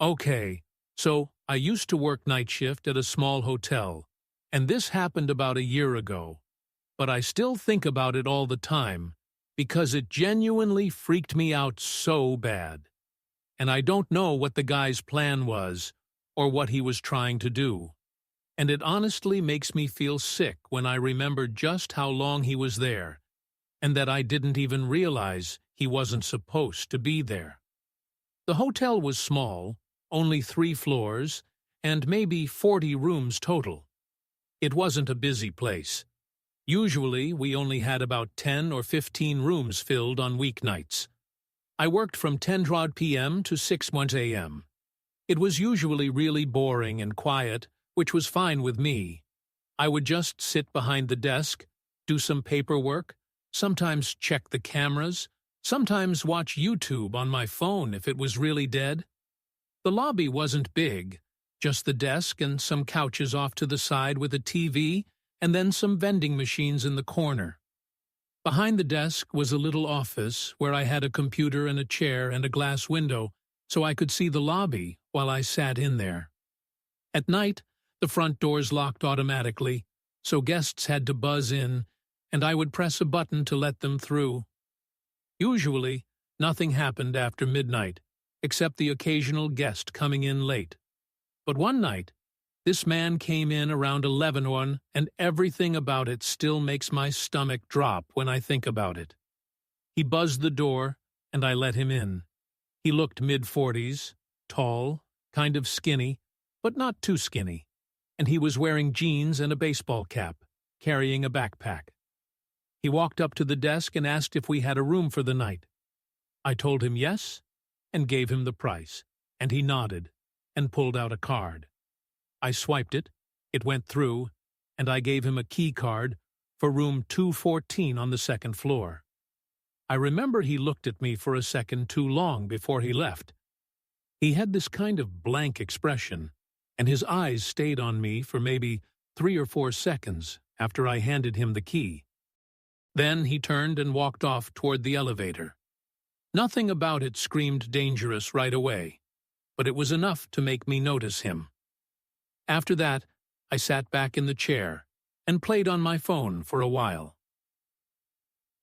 Okay, so I used to work night shift at a small hotel, and this happened about a year ago. But I still think about it all the time, because it genuinely freaked me out so bad. And I don't know what the guy's plan was, or what he was trying to do. And it honestly makes me feel sick when I remember just how long he was there, and that I didn't even realize he wasn't supposed to be there. The hotel was small, only 3 floors, and maybe 40 rooms total. It wasn't a busy place. Usually, we only had about 10 or 15 rooms filled on weeknights. I worked from 10 p.m. to 6 a.m. It was usually really boring and quiet, which was fine with me. I would just sit behind the desk, do some paperwork, sometimes check the cameras, sometimes watch YouTube on my phone if it was really dead. The lobby wasn't big, just the desk and some couches off to the side with a TV and then some vending machines in the corner. Behind the desk was a little office where I had a computer and a chair and a glass window so I could see the lobby while I sat in there. At night, the front doors locked automatically, so guests had to buzz in, and I would press a button to let them through. Usually, nothing happened after midnight, except the occasional guest coming in late. But one night, this man came in around 11, and everything about it still makes my stomach drop when I think about it. He buzzed the door, and I let him in. He looked mid-40s, tall, kind of skinny, but not too skinny, and he was wearing jeans and a baseball cap, carrying a backpack. He walked up to the desk and asked if we had a room for the night. I told him yes, and gave him the price, and he nodded and pulled out a card. I swiped it, it went through, and I gave him a key card for room 214 on the 2nd floor. I remember he looked at me for a second too long before he left. He had this kind of blank expression, and his eyes stayed on me for maybe 3 or 4 seconds after I handed him the key. Then he turned and walked off toward the elevator. Nothing about it screamed dangerous right away, but it was enough to make me notice him. After that, I sat back in the chair and played on my phone for a while.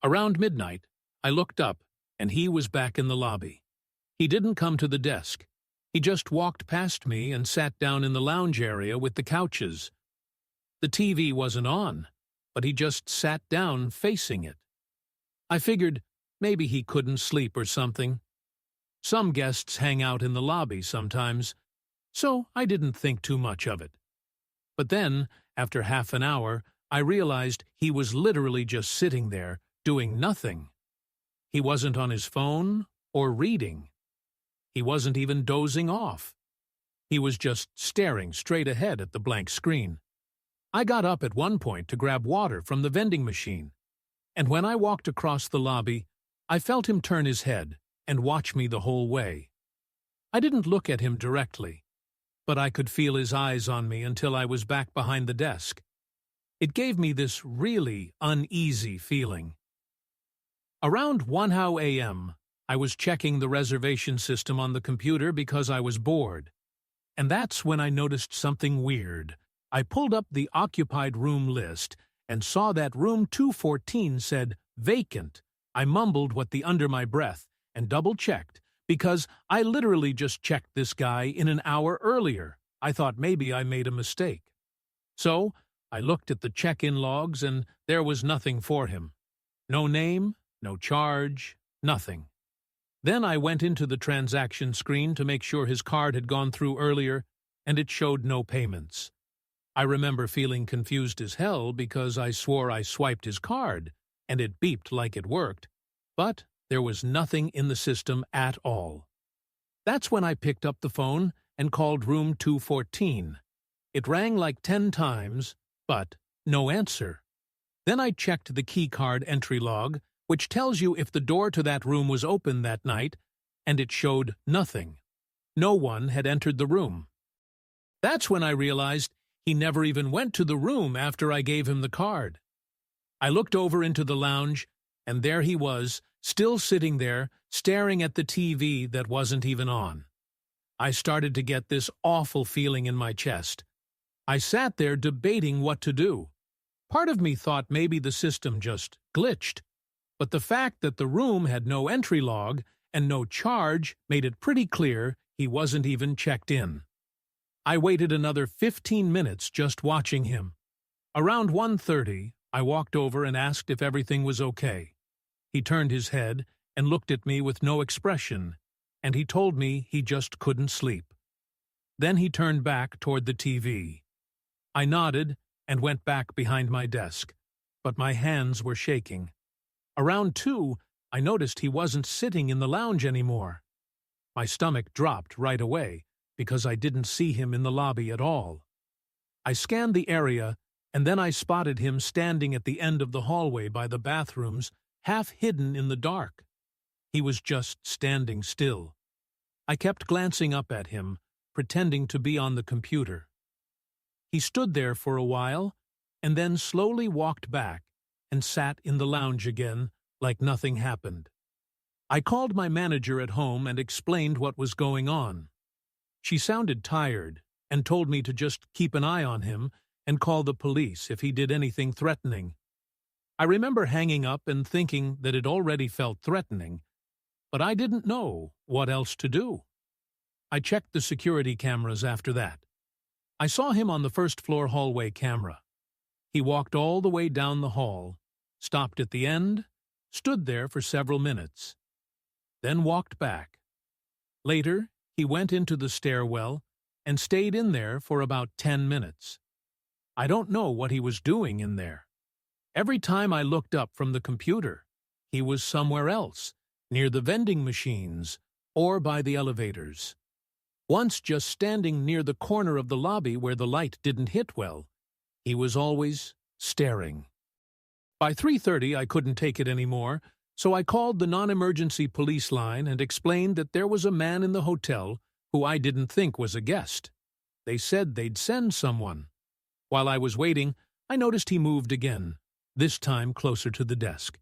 Around midnight, I looked up, and he was back in the lobby. He didn't come to the desk. He just walked past me and sat down in the lounge area with the couches. The TV wasn't on, but he just sat down facing it. I figured maybe he couldn't sleep or something. Some guests hang out in the lobby sometimes, so I didn't think too much of it. But then, after half an hour, I realized he was literally just sitting there, doing nothing. He wasn't on his phone or reading. He wasn't even dozing off. He was just staring straight ahead at the blank screen. I got up at one point to grab water from the vending machine, and when I walked across the lobby, I felt him turn his head and watch me the whole way. I didn't look at him directly, but I could feel his eyes on me until I was back behind the desk. It gave me this really uneasy feeling. Around 1 a.m., I was checking the reservation system on the computer because I was bored. And that's when I noticed something weird. I pulled up the occupied room list and saw that room 214 said vacant. I mumbled what the under my breath and double-checked because I literally just checked this guy in an hour earlier. I thought maybe I made a mistake. So I looked at the check-in logs and there was nothing for him. No name, no charge, nothing. Then I went into the transaction screen to make sure his card had gone through earlier, and it showed no payments. I remember feeling confused as hell because I swore I swiped his card, and it beeped like it worked, but there was nothing in the system at all. That's when I picked up the phone and called room 214. It rang like 10 times, but no answer. Then I checked the keycard entry log, which tells you if the door to that room was open that night, and it showed nothing. No one had entered the room. That's when I realized he never even went to the room after I gave him the card. I looked over into the lounge, and there he was, still sitting there, staring at the TV that wasn't even on. I started to get this awful feeling in my chest. I sat there debating what to do. Part of me thought maybe the system just glitched, but the fact that the room had no entry log and no charge made it pretty clear he wasn't even checked in. I waited another 15 minutes just watching him. Around 1:30, I walked over and asked if everything was okay. He turned his head and looked at me with no expression, and he told me he just couldn't sleep. Then he turned back toward the TV. I nodded and went back behind my desk, but my hands were shaking. Around 2, I noticed he wasn't sitting in the lounge anymore. My stomach dropped right away because I didn't see him in the lobby at all. I scanned the area, and then I spotted him standing at the end of the hallway by the bathrooms, half hidden in the dark. He was just standing still. I kept glancing up at him, pretending to be on the computer. He stood there for a while, and then slowly walked back and sat in the lounge again like nothing happened. I called my manager at home and explained what was going on. She sounded tired and told me to just keep an eye on him and call the police if he did anything threatening. I remember hanging up and thinking that it already felt threatening, but I didn't know what else to do. I checked the security cameras after that. I saw him on the first-floor hallway camera. He walked all the way down the hall, stopped at the end, stood there for several minutes, then walked back. Later, he went into the stairwell and stayed in there for about 10 minutes. I don't know what he was doing in there. Every time I looked up from the computer, he was somewhere else, near the vending machines or by the elevators. Once just standing near the corner of the lobby where the light didn't hit well, he was always staring. By 3:30, I couldn't take it anymore, so I called the non-emergency police line and explained that there was a man in the hotel who I didn't think was a guest. They said they'd send someone. While I was waiting, I noticed he moved again, this time closer to the desk.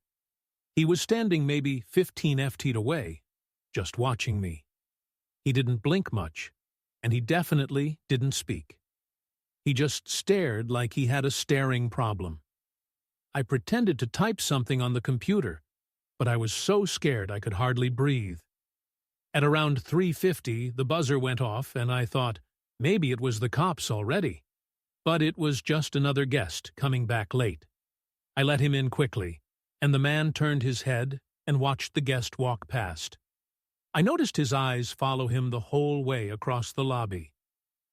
He was standing maybe 15 feet away, just watching me. He didn't blink much, and he definitely didn't speak. He just stared like he had a staring problem. I pretended to type something on the computer, but I was so scared I could hardly breathe. At around 3:50, the buzzer went off, and I thought maybe it was the cops already. But it was just another guest coming back late. I let him in quickly, and the man turned his head and watched the guest walk past. I noticed his eyes follow him the whole way across the lobby.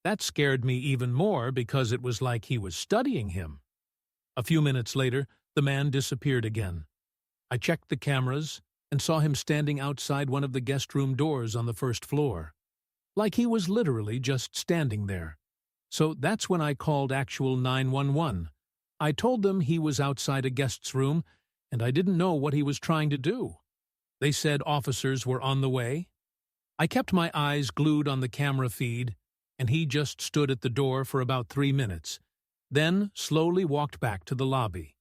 That scared me even more because it was like he was studying him. A few minutes later, the man disappeared again. I checked the cameras and saw him standing outside one of the guest room doors on the first floor, like he was literally just standing there. So that's when I called actual 911. I told them he was outside a guest's room, and I didn't know what he was trying to do. They said officers were on the way. I kept my eyes glued on the camera feed, and he just stood at the door for about 3 minutes, then slowly walked back to the lobby.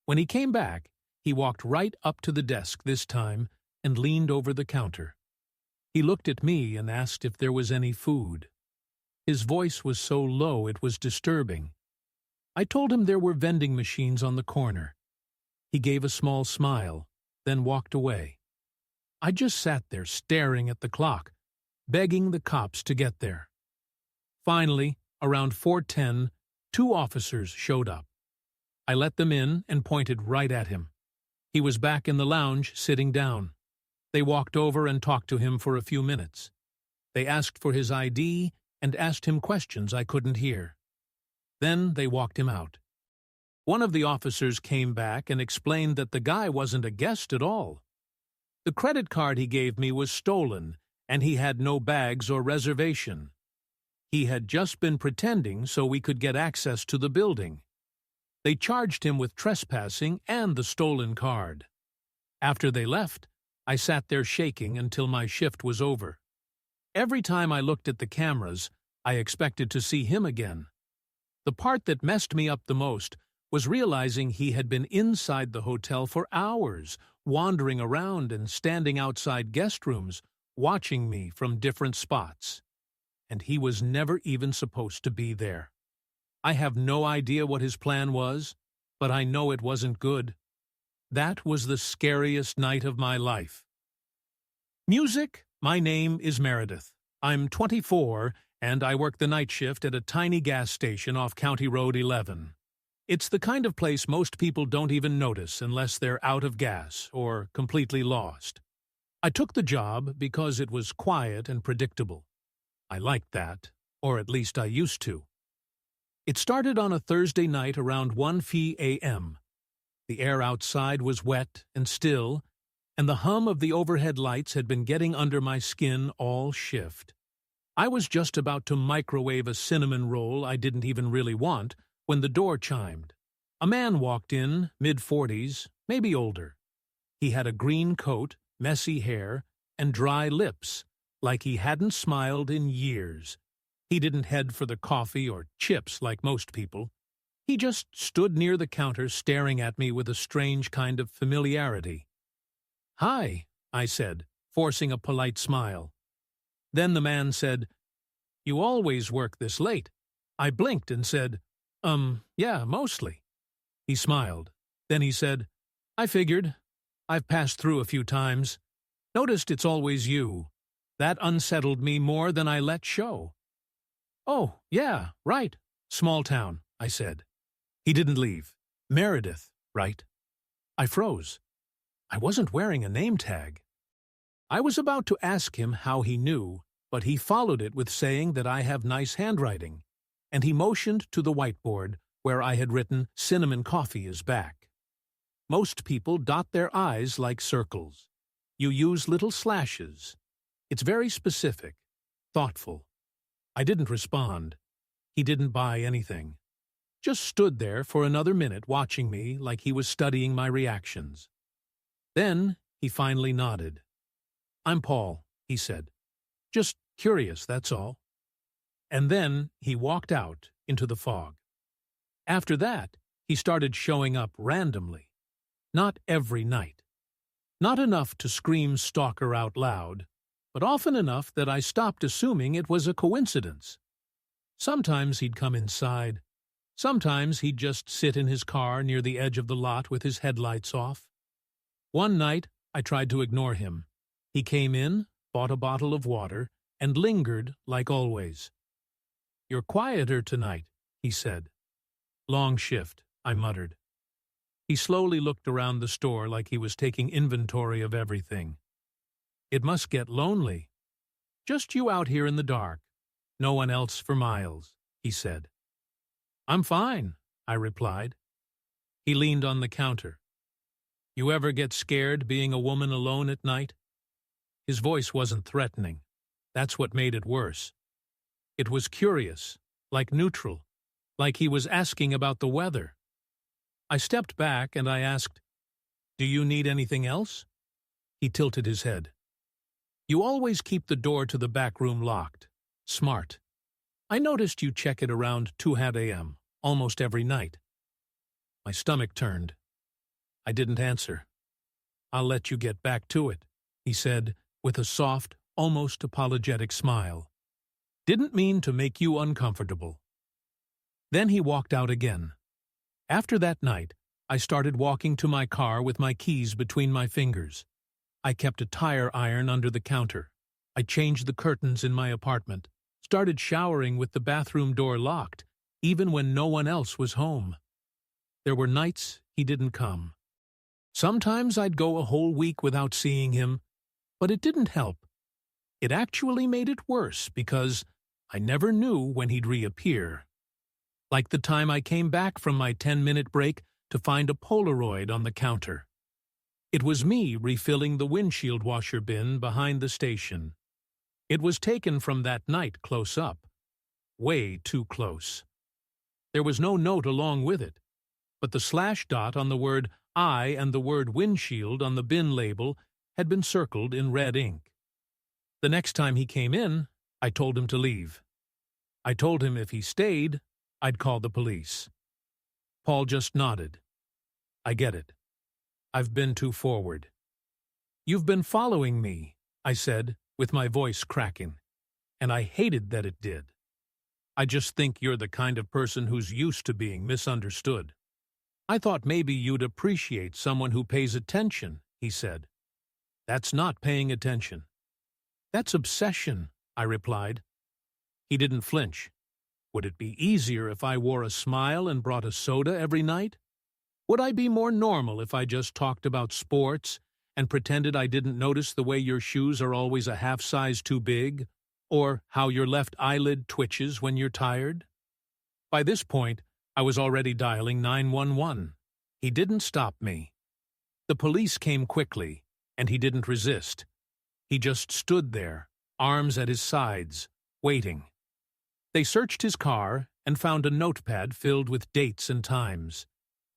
When he came back, he walked right up to the desk this time and leaned over the counter. He looked at me and asked if there was any food. His voice was so low it was disturbing. I told him there were vending machines on the corner. He gave a small smile, then walked away. I just sat there staring at the clock, begging the cops to get there. Finally, around 4:10, 2 officers showed up. I let them in and pointed right at him. He was back in the lounge, sitting down. They walked over and talked to him for a few minutes. They asked for his ID and asked him questions I couldn't hear. Then they walked him out. One of the officers came back and explained that the guy wasn't a guest at all. The credit card he gave me was stolen, and he had no bags or reservation. He had just been pretending so we could get access to the building. They charged him with trespassing and the stolen card. After they left, I sat there shaking until my shift was over. Every time I looked at the cameras, I expected to see him again. The part that messed me up the most was realizing he had been inside the hotel for hours, wandering around and standing outside guest rooms, watching me from different spots. and he was never even supposed to be there. I have no idea what his plan was, but I know it wasn't good. That was the scariest night of my life. Music, my name is Meredith. I'm 24, and I work the night shift at a tiny gas station off County Road 11. It's the kind of place most people don't even notice unless they're out of gas or completely lost. I took the job because it was quiet and predictable. I liked that, or at least I used to. It started on a Thursday night around 1 p.m. The air outside was wet and still, and the hum of the overhead lights had been getting under my skin all shift. I was just about to microwave a cinnamon roll I didn't even really want when the door chimed. A man walked in, mid-40s, maybe older. He had a green coat, messy hair, and dry lips, like he hadn't smiled in years. He didn't head for the coffee or chips like most people. He just stood near the counter staring at me with a strange kind of familiarity. "Hi," I said, forcing a polite smile. Then the man said, "You always work this late." I blinked and said, yeah, mostly." He smiled. Then he said, "I figured. I've passed through a few times. Noticed it's always you. That unsettled me more than I let show." "Oh, yeah, right. Small town," I said. He didn't leave. "Meredith, right?" I froze. I wasn't wearing a name tag. I was about to ask him how he knew, but he followed it with saying that I have nice handwriting, and he motioned to the whiteboard where I had written "Cinnamon coffee is back." Most people dot their I's like circles. You use little slashes. It's very specific, thoughtful. I didn't respond. He didn't buy anything. Just stood there for another minute watching me like he was studying my reactions. Then he finally nodded. "I'm Paul," he said. "Just curious, that's all." And then he walked out into the fog. After that, he started showing up randomly. Not every night. Not enough to scream stalker out loud, but often enough that I stopped assuming it was a coincidence. Sometimes he'd come inside. Sometimes he'd just sit in his car near the edge of the lot with his headlights off. One night, I tried to ignore him. He came in, bought a bottle of water, and lingered like always. "You're quieter tonight," he said. "Long shift," I muttered. He slowly looked around the store like he was taking inventory of everything. "It must get lonely. Just you out here in the dark. No one else for miles," he said. "I'm fine," I replied. He leaned on the counter. "You ever get scared being a woman alone at night?" His voice wasn't threatening. That's what made it worse. It was curious, like neutral, like he was asking about the weather. I stepped back and I asked, "Do you need anything else?" He tilted his head. "You always keep the door to the back room locked. Smart. I noticed you check it around 2 a.m., almost every night." My stomach turned. I didn't answer. "I'll let you get back to it," he said, with a soft, almost apologetic smile. "Didn't mean to make you uncomfortable." Then he walked out again. After that night, I started walking to my car with my keys between my fingers. I kept a tire iron under the counter. I changed the curtains in my apartment, started showering with the bathroom door locked, even when no one else was home. There were nights he didn't come. Sometimes I'd go a whole week without seeing him, but it didn't help. It actually made it worse because I never knew when he'd reappear. Like the time I came back from my 10-minute break to find a Polaroid on the counter. It was me refilling the windshield washer bin behind the station. It was taken from that night close up. Way too close. There was no note along with it, but the slash dot on the word "I" and the word "windshield" on the bin label had been circled in red ink. The next time he came in, I told him to leave. I told him if he stayed, I'd call the police. Paul just nodded. "I get it. I've been too forward." "You've been following me," I said, with my voice cracking. and I hated that it did. I just think you're the kind of person who's used to being misunderstood. I thought maybe you'd appreciate someone who pays attention, he said. That's not paying attention. That's obsession, I replied. He didn't flinch. Would it be easier if I wore a smile and brought a soda every night? Would I be more normal if I just talked about sports and pretended I didn't notice the way your shoes are always a half size too big, or how your left eyelid twitches when you're tired? By this point, I was already dialing 911. He didn't stop me. The police came quickly, and he didn't resist. He just stood there, arms at his sides, waiting. They searched his car and found a notepad filled with dates and times.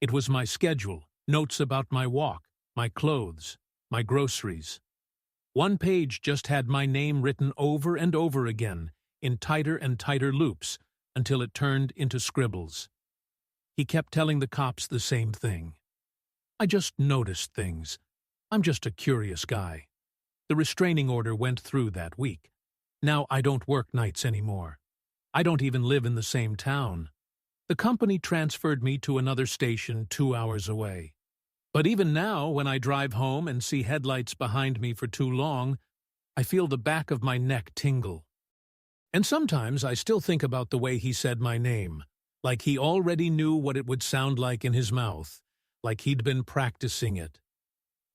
It was my schedule, notes about my walk, my clothes, my groceries. One page just had my name written over and over again, in tighter and tighter loops, until it turned into scribbles. He kept telling the cops the same thing. I just noticed things. I'm just a curious guy. The restraining order went through that week. Now I don't work nights anymore. I don't even live in the same town. The company transferred me to another station 2 hours away. But even now, when I drive home and see headlights behind me for too long, I feel the back of my neck tingle. And sometimes I still think about the way he said my name, like he already knew what it would sound like in his mouth, like he'd been practicing it.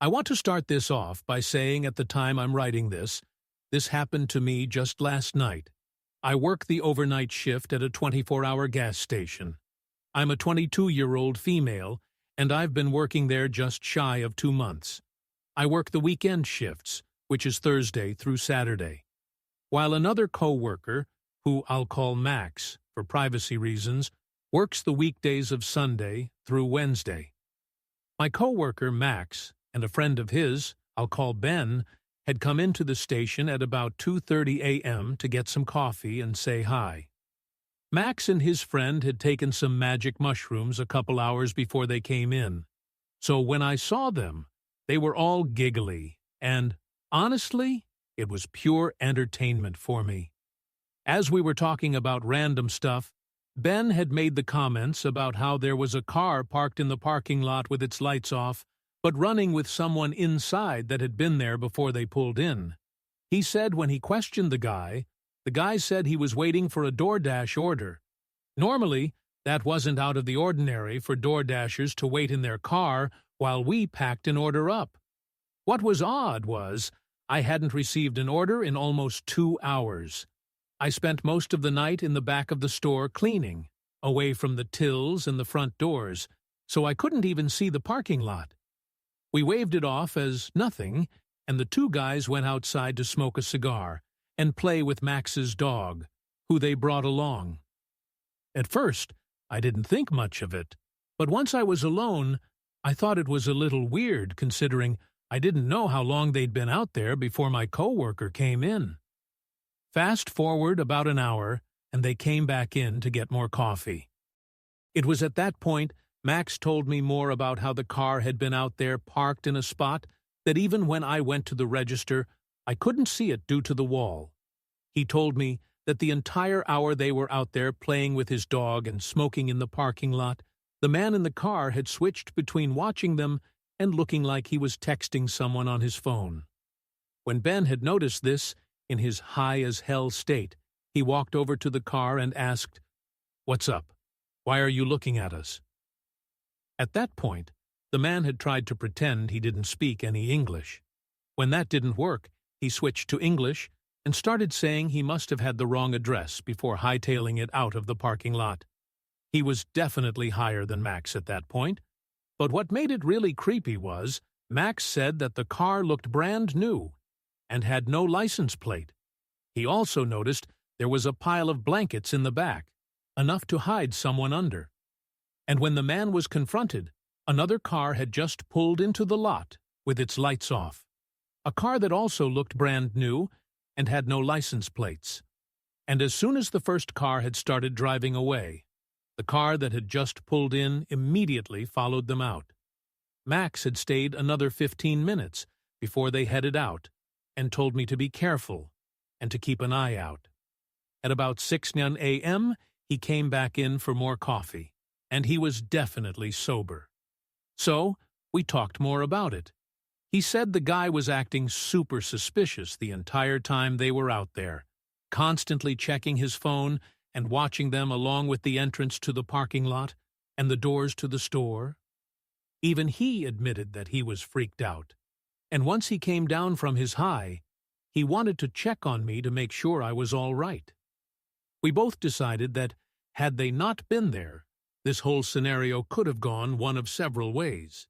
I want to start this off by saying at the time I'm writing this happened to me just last night. I work the overnight shift at a 24-hour gas station. I'm a 22-year-old female, and I've been working there just shy of 2 months. I work the weekend shifts, which is Thursday through Saturday, while another co-worker, who I'll call Max for privacy reasons, works the weekdays of Sunday through Wednesday. My co-worker Max and a friend of his, I'll call Ben, had come into the station at about 2:30 a.m. to get some coffee and say hi. Max and his friend had taken some magic mushrooms a couple hours before they came in, so when I saw them, they were all giggly, and, honestly, it was pure entertainment for me. As we were talking about random stuff, Ben had made the comments about how there was a car parked in the parking lot with its lights off, but running with someone inside that had been there before they pulled in. He said when he questioned the guy said he was waiting for a DoorDash order. Normally, that wasn't out of the ordinary for DoorDashers to wait in their car while we packed an order up. What was odd was I hadn't received an order in almost 2 hours. I spent most of the night in the back of the store cleaning, away from the tills and the front doors, so I couldn't even see the parking lot. We waved it off as nothing, and the two guys went outside to smoke a cigar and play with Max's dog, who they brought along. At first, I didn't think much of it, but once I was alone, I thought it was a little weird considering I didn't know how long they'd been out there before my coworker came in. Fast forward about an hour, and they came back in to get more coffee. It was at that point Max told me more about how the car had been out there parked in a spot that even when I went to the register, I couldn't see it due to the wall. He told me that the entire hour they were out there playing with his dog and smoking in the parking lot, the man in the car had switched between watching them and looking like he was texting someone on his phone. When Ben had noticed this, in his high-as-hell state, he walked over to the car and asked, "What's up? Why are you looking at us?" At that point, the man had tried to pretend he didn't speak any English. When that didn't work, he switched to English and started saying he must have had the wrong address before hightailing it out of the parking lot. He was definitely higher than Max at that point, but what made it really creepy was Max said that the car looked brand new and had no license plate. He also noticed there was a pile of blankets in the back, enough to hide someone under. And when the man was confronted, another car had just pulled into the lot with its lights off. A car that also looked brand new and had no license plates. And as soon as the first car had started driving away, the car that had just pulled in immediately followed them out. Max had stayed another 15 minutes before they headed out and told me to be careful and to keep an eye out. At about 6 a.m., he came back in for more coffee, and he was definitely sober. So, we talked more about it. He said the guy was acting super suspicious the entire time they were out there, constantly checking his phone and watching them along with the entrance to the parking lot and the doors to the store. Even he admitted that he was freaked out, and once he came down from his high, he wanted to check on me to make sure I was all right. We both decided that, had they not been there, this whole scenario could have gone one of several ways.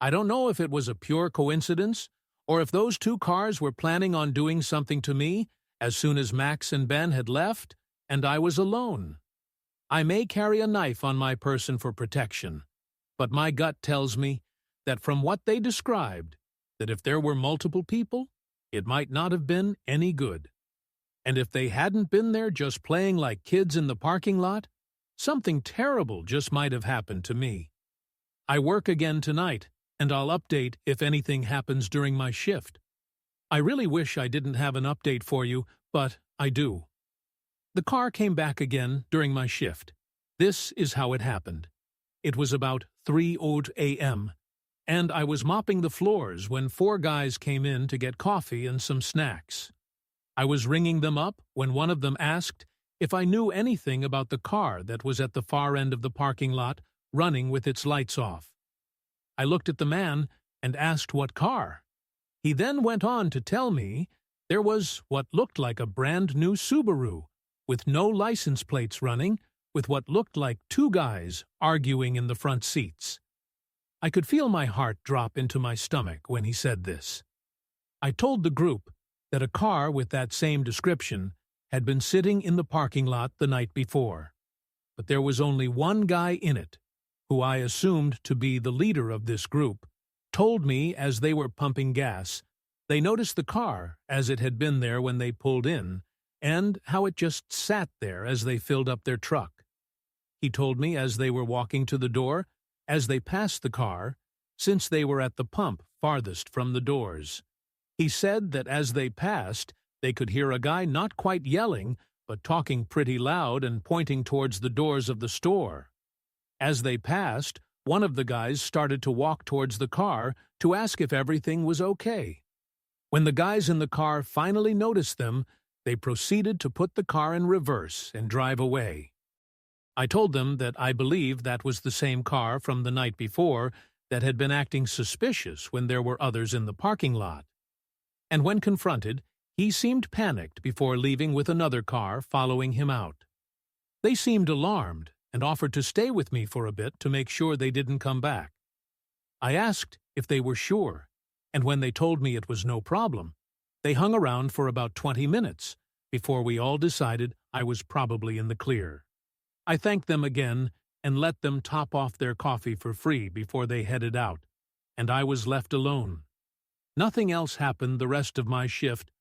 I don't know if it was a pure coincidence, or if those two cars were planning on doing something to me as soon as Max and Ben had left, and I was alone. I may carry a knife on my person for protection, but my gut tells me that from what they described, that if there were multiple people, it might not have been any good. And if they hadn't been there just playing like kids in the parking lot, something terrible just might have happened to me. I work again tonight, and I'll update if anything happens during my shift. I really wish I didn't have an update for you, but I do. The car came back again during my shift. This is how it happened. It was about 3:00 a.m., and I was mopping the floors when 4 guys came in to get coffee and some snacks. I was ringing them up when one of them asked if I knew anything about the car that was at the far end of the parking lot running with its lights off. I looked at the man and asked what car. He then went on to tell me there was what looked like a brand new Subaru, with no license plates running, with what looked like 2 guys arguing in the front seats. I could feel my heart drop into my stomach when he said this. I told the group that a car with that same description had been sitting in the parking lot the night before, but there was only one guy in it, who I assumed to be the leader of this group, told me as they were pumping gas, they noticed the car as it had been there when they pulled in, and how it just sat there as they filled up their truck. He told me as they were walking to the door, as they passed the car, since they were at the pump farthest from the doors. He said that as they passed, they could hear a guy not quite yelling, but talking pretty loud and pointing towards the doors of the store. As they passed, one of the guys started to walk towards the car to ask if everything was okay. When the guys in the car finally noticed them, they proceeded to put the car in reverse and drive away. I told them that I believed that was the same car from the night before that had been acting suspicious when there were others in the parking lot. And when confronted, he seemed panicked before leaving with another car following him out. They seemed alarmed and offered to stay with me for a bit to make sure they didn't come back. I asked if they were sure, and when they told me it was no problem, they hung around for about 20 minutes before we all decided I was probably in the clear. I thanked them again and let them top off their coffee for free before they headed out, and I was left alone. Nothing else happened the rest of my shift,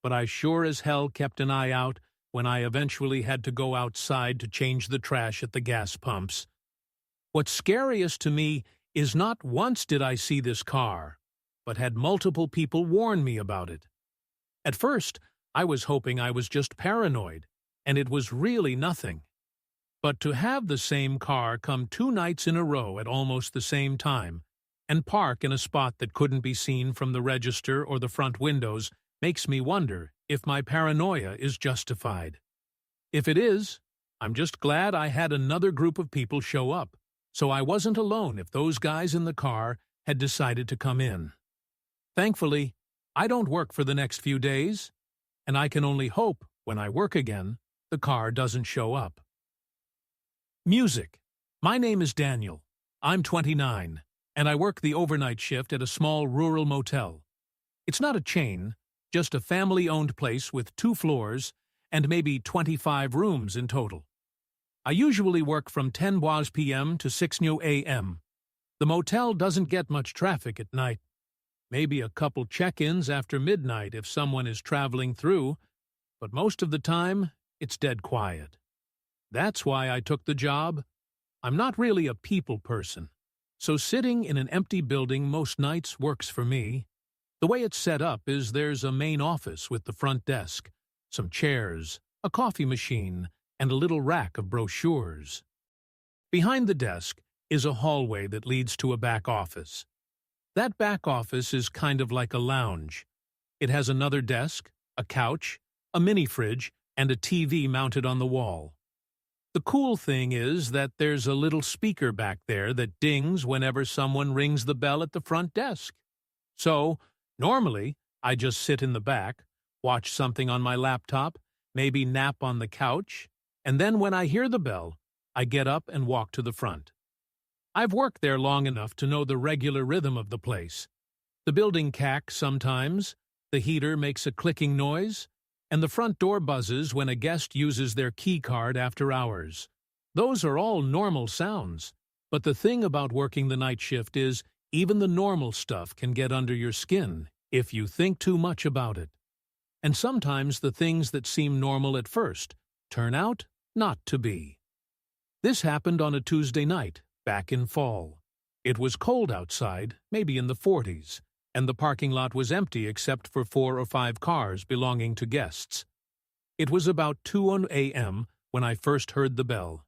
but I sure as hell kept an eye out when I eventually had to go outside to change the trash at the gas pumps. What's scariest to me is not once did I see this car, but had multiple people warn me about it. At first, I was hoping I was just paranoid, and it was really nothing. But to have the same car come 2 nights in a row at almost the same time, and park in a spot that couldn't be seen from the register or the front windows, makes me wonder if my paranoia is justified. If it is, I'm just glad I had another group of people show up, so I wasn't alone if those guys in the car had decided to come in. Thankfully, I don't work for the next few days, and I can only hope, when I work again, the car doesn't show up. Music. My name is Daniel. I'm 29, and I work the overnight shift at a small rural motel. It's not a chain, just a family-owned place with 2 floors and maybe 25 rooms in total. I usually work from 10 p.m. to 6 a.m. The motel doesn't get much traffic at night. Maybe a couple check-ins after midnight if someone is traveling through, but most of the time, it's dead quiet. That's why I took the job. I'm not really a people person, so sitting in an empty building most nights works for me. The way it's set up is there's a main office with the front desk, some chairs, a coffee machine, and a little rack of brochures. Behind the desk is a hallway that leads to a back office. That back office is kind of like a lounge. It has another desk, a couch, a mini fridge, and a TV mounted on the wall. The cool thing is that there's a little speaker back there that dings whenever someone rings the bell at the front desk. So, normally, I just sit in the back, watch something on my laptop, maybe nap on the couch, and then when I hear the bell, I get up and walk to the front. I've worked there long enough to know the regular rhythm of the place. The building cacks sometimes, the heater makes a clicking noise, and the front door buzzes when a guest uses their key card after hours. Those are all normal sounds. But the thing about working the night shift is even the normal stuff can get under your skin if you think too much about it. And sometimes the things that seem normal at first turn out not to be. This happened on a Tuesday night, back in fall. It was cold outside, maybe in the 40s, and the parking lot was empty except for 4 or 5 cars belonging to guests. It was about 2 a.m. when I first heard the bell.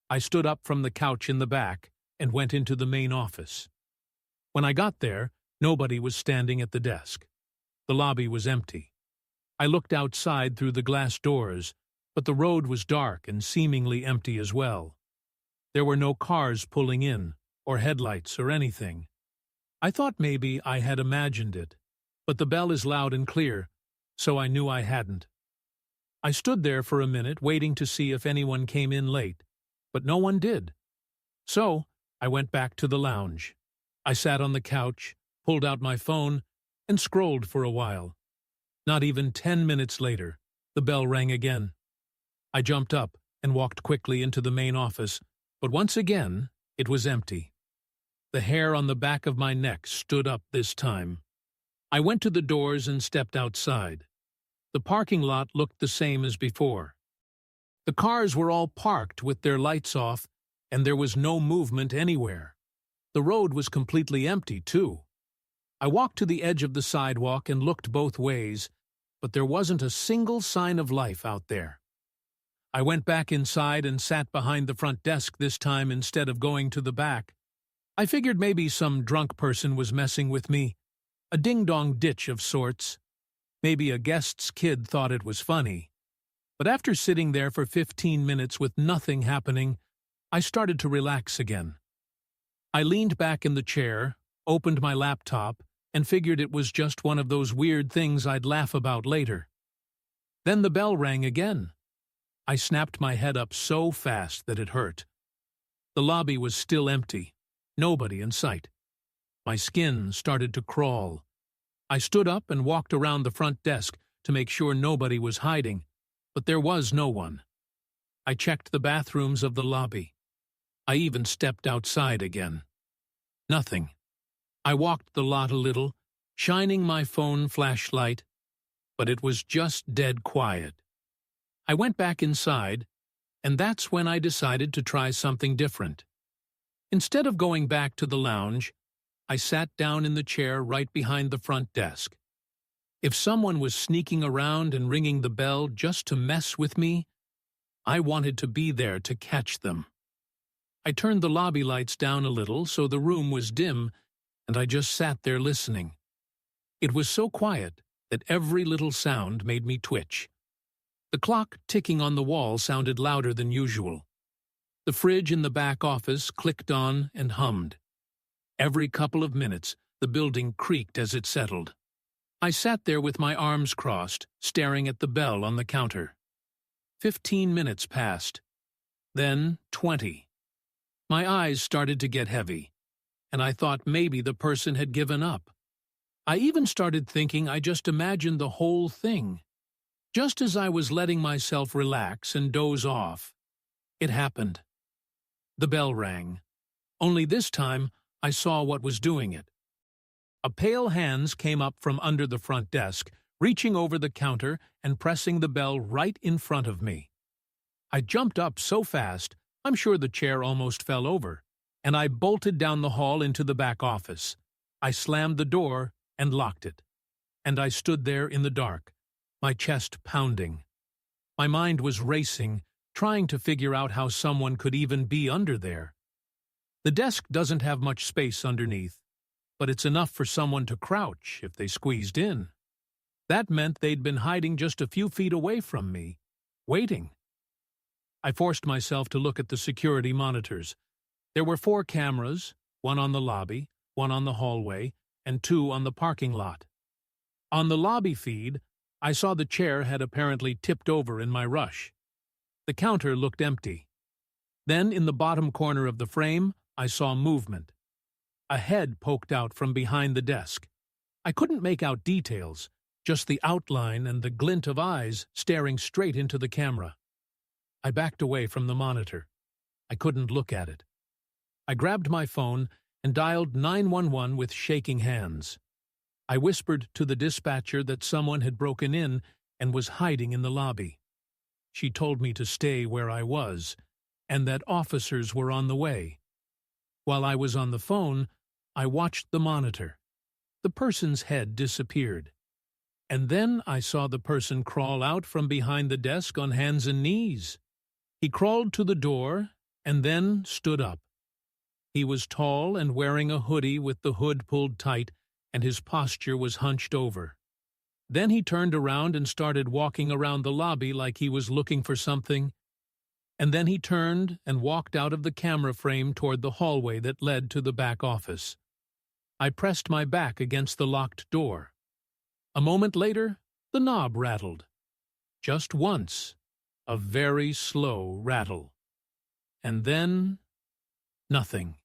I stood up from the couch in the back and went into the main office. When I got there, nobody was standing at the desk. The lobby was empty. I looked outside through the glass doors, but the road was dark and seemingly empty as well. There were no cars pulling in, or headlights or anything. I thought maybe I had imagined it, but the bell is loud and clear, so I knew I hadn't. I stood there for a minute waiting to see if anyone came in late, but no one did. So I went back to the lounge. I sat on the couch, pulled out my phone, and scrolled for a while. Not even 10 minutes later, the bell rang again. I jumped up and walked quickly into the main office, but once again, it was empty. The hair on the back of my neck stood up this time. I went to the doors and stepped outside. The parking lot looked the same as before. The cars were all parked with their lights off, and there was no movement anywhere. The road was completely empty, too. I walked to the edge of the sidewalk and looked both ways, but there wasn't a single sign of life out there. I went back inside and sat behind the front desk this time instead of going to the back. I figured maybe some drunk person was messing with me, a ding-dong ditch of sorts. Maybe a guest's kid thought it was funny. But after sitting there for 15 minutes with nothing happening, I started to relax again. I leaned back in the chair, opened my laptop, and figured it was just one of those weird things I'd laugh about later. Then the bell rang again. I snapped my head up so fast that it hurt. The lobby was still empty, nobody in sight. My skin started to crawl. I stood up and walked around the front desk to make sure nobody was hiding, but there was no one. I checked the bathrooms of the lobby. I even stepped outside again. Nothing. I walked the lot a little, shining my phone flashlight, but it was just dead quiet. I went back inside, and that's when I decided to try something different. Instead of going back to the lounge, I sat down in the chair right behind the front desk. If someone was sneaking around and ringing the bell just to mess with me, I wanted to be there to catch them. I turned the lobby lights down a little so the room was dim, and I just sat there listening. It was so quiet that every little sound made me twitch. The clock ticking on the wall sounded louder than usual. The fridge in the back office clicked on and hummed. Every couple of minutes, the building creaked as it settled. I sat there with my arms crossed, staring at the bell on the counter. 15 minutes passed. Then 20. My eyes started to get heavy, and I thought maybe the person had given up. I even started thinking I just imagined the whole thing. Just as I was letting myself relax and doze off, it happened. The bell rang. Only this time, I saw what was doing it. A pale hand came up from under the front desk, reaching over the counter and pressing the bell right in front of me. I jumped up so fast, I'm sure the chair almost fell over, and I bolted down the hall into the back office. I slammed the door and locked it. And I stood there in the dark, my chest pounding. My mind was racing, trying to figure out how someone could even be under there. The desk doesn't have much space underneath, but it's enough for someone to crouch if they squeezed in. That meant they'd been hiding just a few feet away from me, waiting. I forced myself to look at the security monitors. There were 4 cameras, one on the lobby, one on the hallway, and 2 on the parking lot. On the lobby feed, I saw the chair had apparently tipped over in my rush. The counter looked empty. Then, in the bottom corner of the frame, I saw movement. A head poked out from behind the desk. I couldn't make out details, just the outline and the glint of eyes staring straight into the camera. I backed away from the monitor. I couldn't look at it. I grabbed my phone and dialed 911 with shaking hands. I whispered to the dispatcher that someone had broken in and was hiding in the lobby. She told me to stay where I was, and that officers were on the way. While I was on the phone, I watched the monitor. The person's head disappeared. And then I saw the person crawl out from behind the desk on hands and knees. He crawled to the door and then stood up. He was tall and wearing a hoodie with the hood pulled tight, and his posture was hunched over. Then he turned around and started walking around the lobby like he was looking for something. And then he turned and walked out of the camera frame toward the hallway that led to the back office. I pressed my back against the locked door. A moment later, the knob rattled. Just once, a very slow rattle. And then, nothing.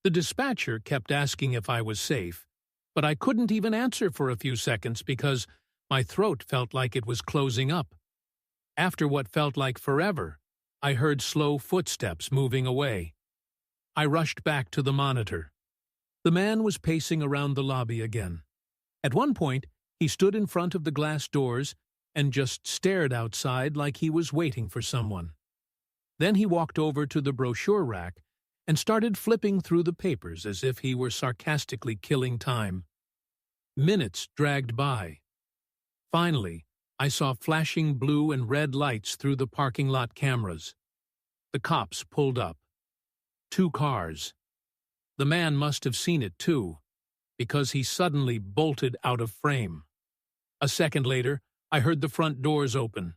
The dispatcher kept asking if I was safe, but I couldn't even answer for a few seconds because my throat felt like it was closing up. After what felt like forever, I heard slow footsteps moving away. I rushed back to the monitor. The man was pacing around the lobby again. At one point, he stood in front of the glass doors and just stared outside like he was waiting for someone. Then he walked over to the brochure rack and started flipping through the papers as if he were sarcastically killing time. Minutes dragged by. Finally, I saw flashing blue and red lights through the parking lot cameras. The cops pulled up. 2 cars. The man must have seen it too, because he suddenly bolted out of frame. A second later, I heard the front doors open.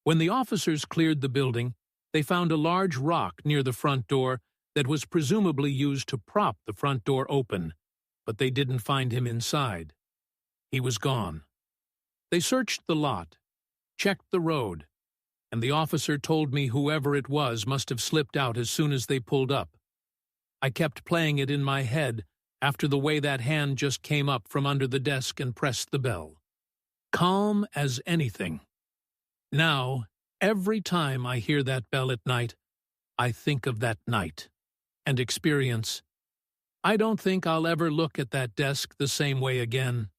When the officers cleared the building, they found a large rock near the front door that was presumably used to prop the front door open, but they didn't find him inside. He was gone. They searched the lot, checked the road, and the officer told me whoever it was must have slipped out as soon as they pulled up. I kept playing it in my head after the way that hand just came up from under the desk and pressed the bell. Calm as anything. Now, every time I hear that bell at night, I think of that night and experience. I don't think I'll ever look at that desk the same way again.